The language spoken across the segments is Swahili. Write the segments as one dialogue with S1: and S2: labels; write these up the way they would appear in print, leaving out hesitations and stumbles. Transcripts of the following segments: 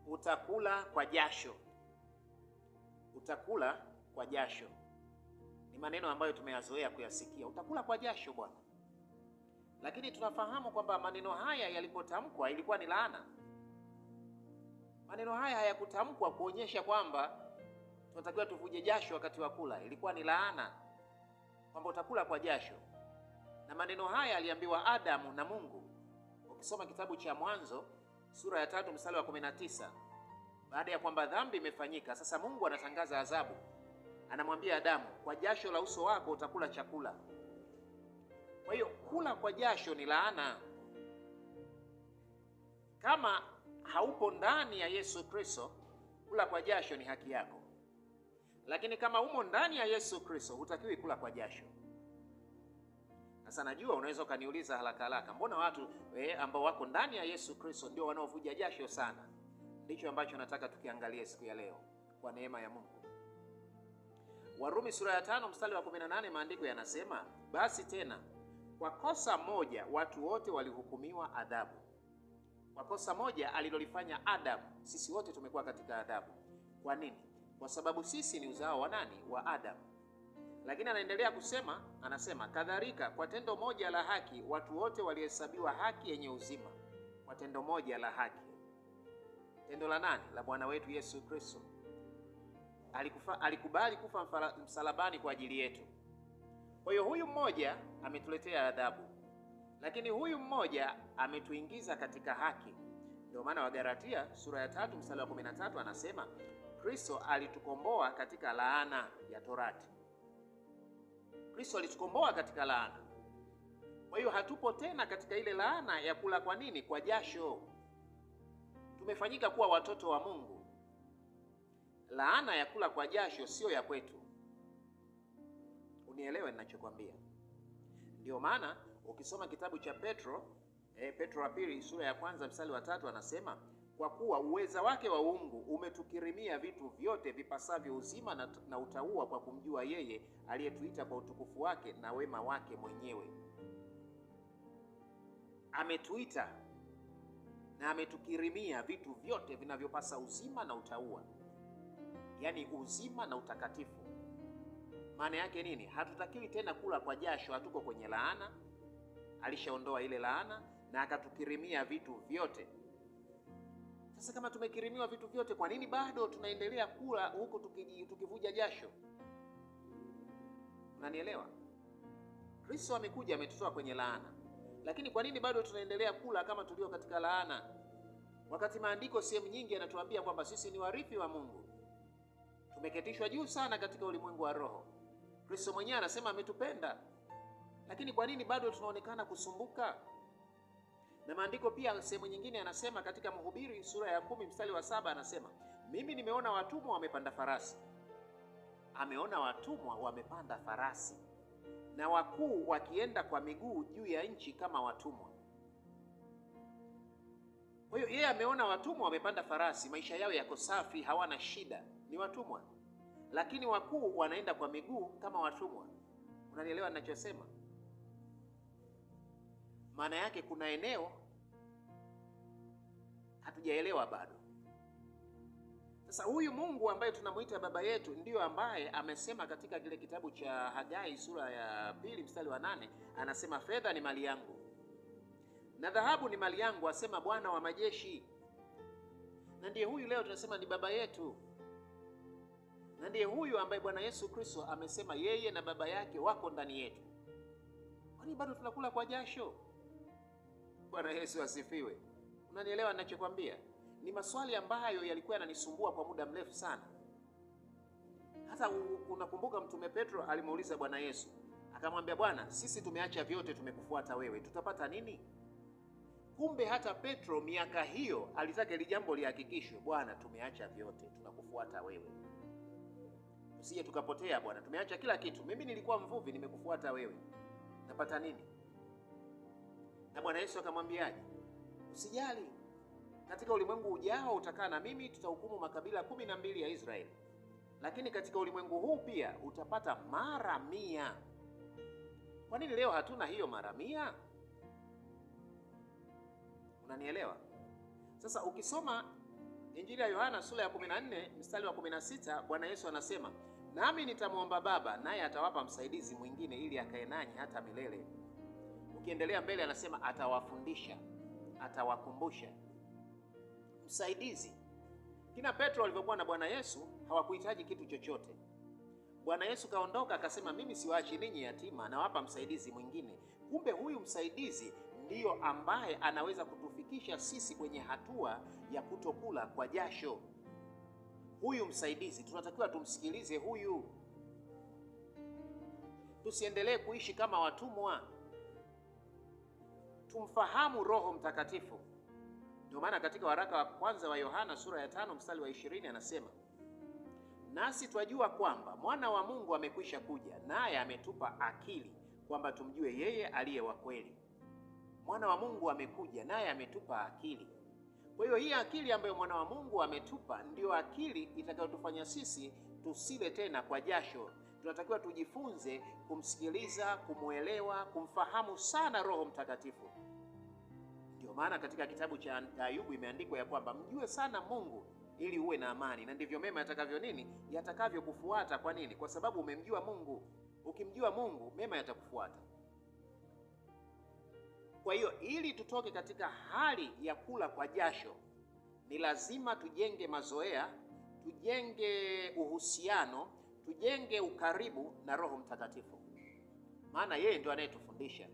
S1: utakula kwa jasho. Utakula kwa jasho ni maneno ambayo tumeyazoea kuyasikia, utakula kwa jasho bwana. Lakini tunafahamu kwamba maneno haya yalipotamkwa ilikuwa ni laana. Maneno haya hayakutamkwa kuonyesha kwamba tunatakiwa tuvuje jasho wakati wa kula. Ilikuwa ni laana kwamba utakula kwa jasho. Na maneno haya aliambiwa Adamu na Mungu. Ukisoma kitabu cha Mwanzo sura ya 3 mstari wa 19, baada ya kwamba dhambi imefanyika, sasa Mungu anatangaza adhabu. Anamwambia Adamu, kwa jasho la uso wako utakula chakula. Kwa hiyo kula kwa jasho ni laana. Kama haupo ndani ya Yesu Kristo, kula kwa jasho ni haki yako. Lakini kama umo ndani ya Yesu Kristo, hutakiwi kula kwa jasho. Sasa najua unaweza ukaniuliza haraka, mbona watu ambao wako ndani ya Yesu Kristo ndio wanaovuja jasho sana? Ndicho ambacho nataka tukiangalie siku ya leo kwa neema ya Mungu. Warumi sura ya 5 mstari wa 18, maandiko yanasema, basi tena kwa kosa moja watu wote walihukumiwa adhabu. Kwa kosa moja alilolifanya Adamu, sisi wote tumekuwa katika adhabu. Kwa nini? Kwa sababu sisi ni uzao wa nani? Wa Adamu. Lakini anaendelea kusema, anasema kadhalika kwa tendo moja la haki watu wote walihesabiwa haki yenye uzima. Kwa tendo moja la haki. Tendo la nani? La Bwana wetu Yesu Kristo. Alikubali kufa msalabani kwa ajili yetu. Kwa hiyo huyu mmoja ametuletea adhabu, lakini huyu mmoja ametuingiza katika haki. Ndio maana Wagalatia sura ya 3 mstari wa 13 anasema Kristo alitukomboa katika laana ya Torati. Kristo alitukomboa katika laana. Kwa hiyo hatupo tena katika ile laana ya kula kwa nini? Kwa jasho. Tumefanyika kuwa watoto wa Mungu. Laana ya kula kwa jasho sio ya kwetu. Unielewe ninachokwambia. Ndio maana ukisoma kitabu cha Petro wa pili sura ya 1 mstari wa 3 anasema, kwa kuwa uweza wake wa uungu umetukirimia vitu vyote vipasavyo uzima na utauwa kwa kumjua yeye aliyetuita kwa utukufu wake na wema wake mwenyewe. Ametuita na ametukirimia vitu vyote vinavyopasa uzima na utauwa, yaani uzima na utakatifu. Maana yake nini? Hatutakiwi tena kula kwa jasho, hatuko kwenye laana. Alishaondoa ile laana na akatukirimia vitu vyote. Sasa kama tumekirimiwa vitu vyote, kwa nini bado tunaendelea kula huku tukivuja jasho? Unanielewa? Kristo amekuja ametutoa kwenye laana. Lakini kwa nini bado tunaendelea kula kama tulio katika laana? Wakati maandiko sehemu nyingi yanatuambia kwamba sisi ni warithi wa Mungu. Tumeketishwa juu sana katika ulimwengu wa roho. Kristo mwenyewe anasema ametupenda. Lakini kwa nini bado tunaonekana kusumbuka? Na maandiko pia sehemu nyingine anasema katika Mhubiri sura ya 10 mstari wa 7 anasema, mimi nimeona watumwa wamepanda farasi. Ameona watumwa wamepanda farasi na wakuu wakienda kwa miguu juu ya nchi kama watumwa. Kwa hiyo yeye ameona watumwa wamepanda farasi, maisha yao yako safi, hawana shida, ni watumwa. Lakini wakuu wanaenda kwa miguu kama watumwa. Unanielewa ninachosema? Maana yake kuna eneo hatujaelewa bado. Sasa huyu Mungu ambaye tunamuita baba yetu ndiyo ambaye amesema katika kile kitabu cha Hagai sura ya 2 mstari wa 8 anasema, fedha ni mali yangu na dhahabu ni mali yangu, asema Bwana wa majeshi. Na ndiye huyu leo tunasema ni baba yetu. Na ndiye huyu ambaye Bwana Yesu Kristo amesema yeye na baba yake wako ndani yetu. Kwani bado tunakula kwa jasho? Bwana Yesu asifiwe. Unanielewa ninachokwambia? Ni maswali ambayo yalikuwa yananisumbua kwa muda mrefu sana. Hata unakumbuka Mtume Petro alimuuliza Bwana Yesu, akamwambia, Bwana, sisi tumeacha vyote tumekufuata wewe, tutapata nini? Kumbe hata Petro miaka hiyo alitaka ile jambo lihakikishwe, Bwana, tumeacha vyote tunakufuata wewe. Usije tukapotea Bwana, tumeacha kila kitu. Mimi nilikuwa mvuvi, nimekufuata wewe. Napata nini? Na Bwana Yesu akamwambiaje? Usijali. Katika ulimwengu ujao utakaa na mimi, tutahukumu makabila 12 ya Israeli. Lakini katika ulimwengu huu pia utapata mara 100. Kwa nini leo hatuna hiyo mara 100? Unanielewa? Sasa ukisoma Injili ya Yohana sura ya 14 mstari wa 16, Bwana Yesu anasema, nami nitamwomba Baba, naye atawapa msaidizi mwingine ili akae nanyi hata milele. Ukiendelea mbele anasema atawafundisha, atawakumbusha. Msaidizi. Kina Petro walivyokuwa na Bwana Yesu hawakuhitaji kitu chochote. Bwana Yesu kaondoka akasema, mimi siwaachi ninyi yatima, nawapa msaidizi mwingine. Kumbe huyu msaidizi ndiyo ambaye anaweza kutufikisha sisi kwenye hatua ya kutokula kwa jasho. Huyu msaidizi tunatakiwa tumsikilize huyu. Tusiendelee kuishi kama watumwa. Tumfahamu Roho Mtakatifu. Ndio maana katika waraka wa kwanza wa Yohana sura ya 5 mstari wa 20 anasema, nasi twajua kwamba mwana wa Mungu amekwisha kuja, naye ametupa akili kwamba tumjue yeye aliye wa kweli. Mwana wa Mungu amekuja naye ametupa akili. Kwa hiyo hii akili ambayo mwana wa Mungu ametupa ndio akili itakayotufanya sisi tusile tena kwa jasho. Tunatakiwa tujifunze kumsikiliza, kumuelewa, kumfahamu sana Roho Mtakatifu. Ndio maana katika kitabu cha Ayubu imeandikwa ya kwamba mjue sana Mungu ili uwe na amani, na ndivyo mema yatakavyo nini? Yatakavyokufuata. Kwa nini? Kwa sababu umemjua Mungu. Ukimjua Mungu, mema yatakufuata. Kwa hiyo ili tutoke katika hali ya kula kwa jasho, ni lazima tujenge mazoea, tujenge uhusiano, tujenge ukaribu na Roho Mtakatifu, maana yeye ndio anayetufundisha.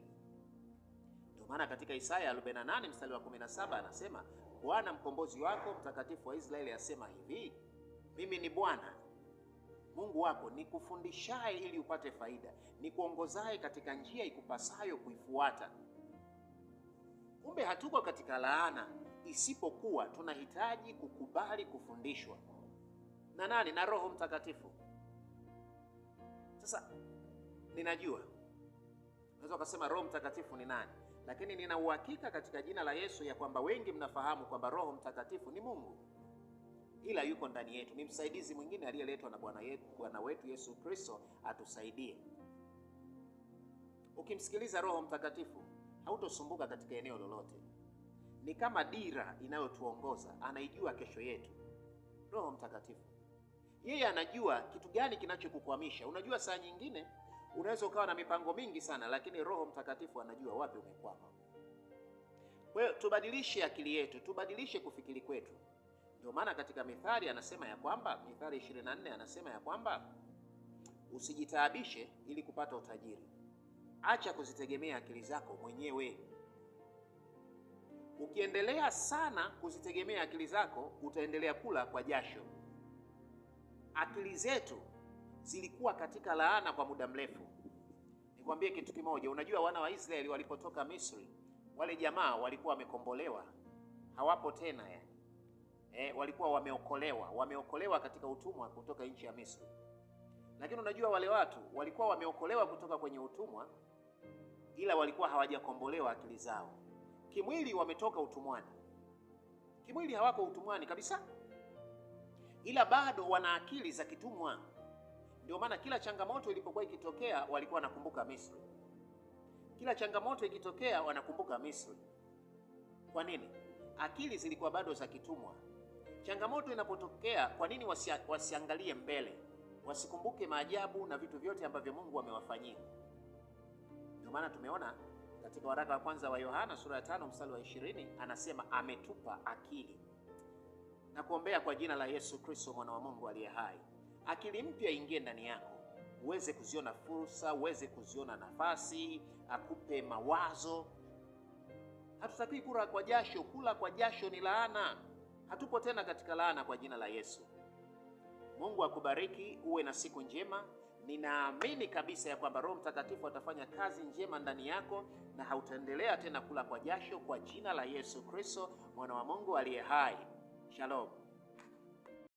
S1: Ndio maana katika Isaya 48 mstari wa 17 anasema, Bwana mkombozi wako mtakatifu wa Israeli asema hivi, mimi ni Bwana Mungu wako, nikufundishaye ili upate faida, nikuongozaye katika njia ikupasayo kuifuata. Kumbe hatuko katika laana, isipokuwa tunahitaji kukubali kufundishwa na nani? Na Roho Mtakatifu. Sasa ninajua unaweza kusema Roho Mtakatifu ni nani, lakini nina uhakika katika jina la Yesu ya kwamba wengi mnafahamu kwamba Roho Mtakatifu ni Mungu, ila yuko ndani yetu. Ni msaidizi mwingine aliyeletwa na Bwana wetu Yesu Kristo atusaidie. Ukimsikiliza Roho Mtakatifu hautosumbuka katika eneo lolote. Ni kama dira inayotuongoza, anaijua kesho yetu. Roho Mtakatifu yeye anajua kitu gani kinachokukwamisha. Unajua saa nyingine unaweza ukawa na mipango mingi sana, lakini Roho Mtakatifu anajua wapi umekwama. Kwa hiyo tubadilishe akili yetu, tubadilishe kufikiri kwetu. Ndio maana katika Mithali anasema ya kwamba, Mithali 24 anasema ya kwamba usijitaabishe ili kupata utajiri. Acha kuzitegemea akili zako mwenyewe. Ukiendelea sana kuzitegemea akili zako, utaendelea kula kwa jasho. Akili zetu zilikuwa katika laana kwa muda mrefu. Nikwambie kitu kimoja, unajua wana wa Israeli walipotoka Misri, wale jamaa walikuwa wamekombolewa, hawapo tena walikuwa wameokolewa katika utumwa kutoka nchi ya Misri. Lakini unajua wale watu walikuwa wameokolewa kutoka kwenye utumwa, ila walikuwa hawajakombolewa akili zao. Kimwili wametoka utumwani, kimwili hawako utumwani kabisa, ila bado wana akili za kitumwa. Ndio maana kila changamoto ilipokuwa ikitokea walikuwa wanakumbuka Misri. Kila changamoto ikitokea wanakumbuka Misri. Kwa nini? Akili zilikuwa bado za kitumwa. Changamoto inapotokea, kwa nini wasiangalie mbele? Wasikumbuke maajabu na vitu vyote ambavyo Mungu amewafanyia. Ndio maana tumeona katika waraka wa kwanza wa Yohana sura ya 5 mstari wa 20 anasema ametupa akili. Na kuombea kwa jina la Yesu Kristo mwana wa Mungu aliye hai, akili mpya ingie ndani yako, uweze kuziona fursa, uweze kuziona nafasi, akupe mawazo. Hatutaki kula kwa jasho. Kula kwa jasho ni laana. Hatupo tena katika laana kwa jina la Yesu. Mungu akubariki, uwe na siku njema. Ninaamini kabisa ya kwamba Roho Mtakatifu atafanya kazi njema ndani yako na hautaendelea tena kula kwa jasho kwa jina la Yesu Kristo mwana wa Mungu aliye hai. Shalom.